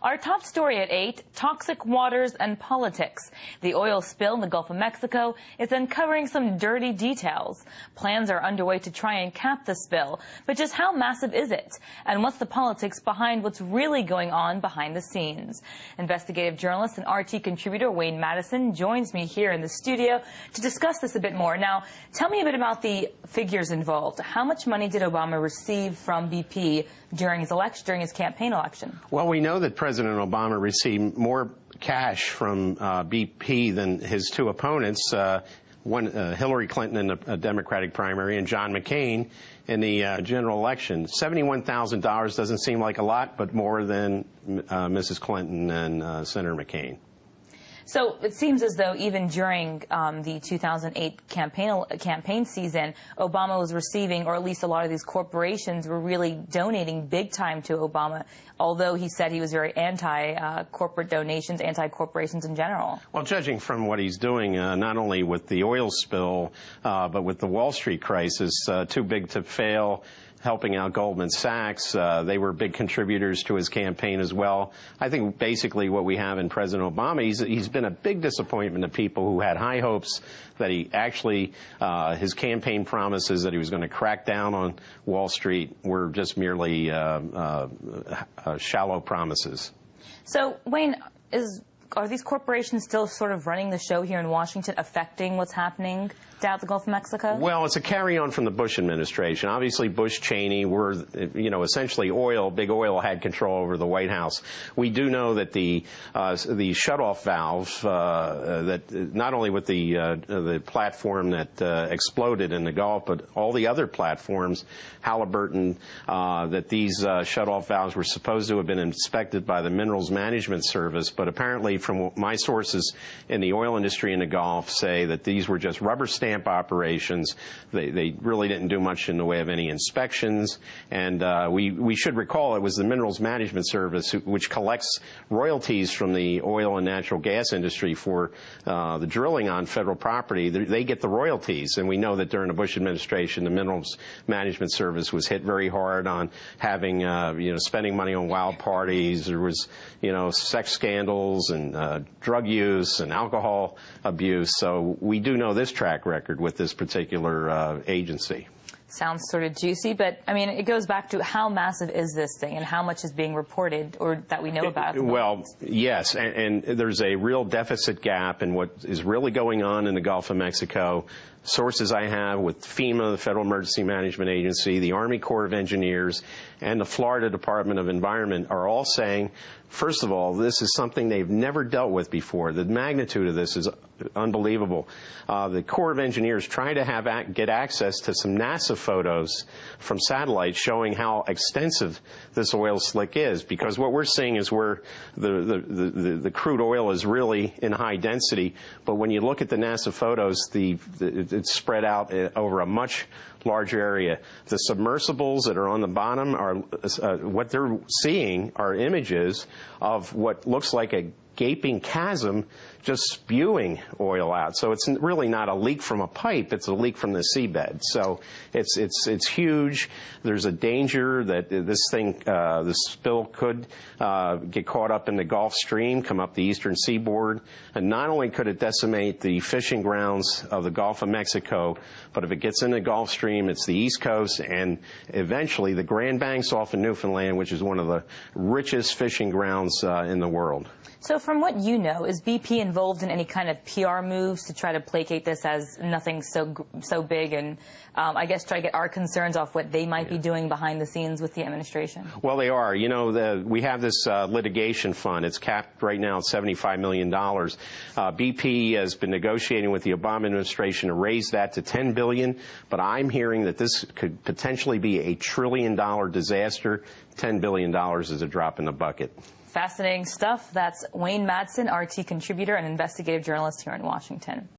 Our top story at 8, toxic waters and politics. The oil spill in the Gulf of Mexico is uncovering some dirty details. Plans are underway to try and cap the spill. But just how massive is it? And what's the politics behind what's really going on behind the scenes? Investigative journalist and RT contributor Wayne Madsen joins me here in the studio to discuss this a bit more. Now, tell me a bit about the figures involved. How much money did Obama receive from BP during his campaign election? Well, we know that President Obama received more cash from BP than his two opponents, Hillary Clinton in the Democratic primary and John McCain in the general election. $71,000 doesn't seem like a lot, but more than Mrs. Clinton and Senator McCain. So it seems as though even during the 2008 campaign season, Obama was receiving, or at least a lot of these corporations were really donating big time to Obama, although he said he was very anti-corporate donations, anti-corporations in general. Well, judging from what he's doing, not only with the oil spill, but with the Wall Street crisis, too big to fail, helping out Goldman Sachs. They were big contributors to his campaign as well. I think basically what we have in President Obama, he's been a big disappointment to people who had high hopes that he actually, his campaign promises that he was going to crack down on Wall Street were just merely shallow promises. So, Wayne, are these corporations still sort of running the show here in Washington, affecting what's happening down at the Gulf of Mexico? Well, it's a carry-on from the Bush administration. Obviously, Bush, Cheney were, essentially big oil had control over the White House. We do know that the shutoff valve, that not only with the platform that exploded in the Gulf, but all the other platforms, Halliburton, that these shutoff valves were supposed to have been inspected by the Minerals Management Service, but apparently from my sources in the oil industry in the Gulf say that these were just rubber stamp operations. They really didn't do much in the way of any inspections. And we should recall it was the Minerals Management Service which collects royalties from the oil and natural gas industry for the drilling on federal property. They get the royalties. And we know that during the Bush administration, the Minerals Management Service was hit very hard on having, spending money on wild parties. There was, sex scandals and drug use and alcohol abuse. So we do know this track record with this particular agency. Sounds sort of juicy, but I mean, it goes back to how massive is this thing and how much is being reported or that we know about? Well, yes, and there's a real deficit gap in what is really going on in the Gulf of Mexico. Sources I have with FEMA, the Federal Emergency Management Agency, the Army Corps of Engineers, and the Florida Department of Environment are all saying, first of all, this is something they've never dealt with before. The magnitude of this is unbelievable. The Corps of Engineers try to get access to some NASA photos from satellites showing how extensive this oil slick is, because what we're seeing is where the crude oil is really in high density, but when you look at the NASA photos, it's spread out over a much larger area. The submersibles that are on the bottom are what they're seeing are images of what looks like a gaping chasm just spewing oil out. So it's really not a leak from a pipe, it's a leak from the seabed. So it's huge. There's a danger that this spill could get caught up in the Gulf Stream, come up the eastern seaboard, and not only could it decimate the fishing grounds of the Gulf of Mexico, but if it gets in the Gulf Stream, it's the East Coast and eventually the Grand Banks off of Newfoundland, which is one of the richest fishing grounds in the world. So from what you know, is BP involved in any kind of PR moves to try to placate this as nothing so big and I guess try to get our concerns off what they might be doing behind the scenes with the administration? Well, they are. We have this litigation fund. It's capped right now at $75 million. BP has been negotiating with the Obama administration to raise that to $10 billion, but I'm hearing that this could potentially be a $1 trillion disaster. $10 billion is a drop in the bucket. Fascinating stuff. That's Wayne Madsen, RT contributor and investigative journalist here in Washington.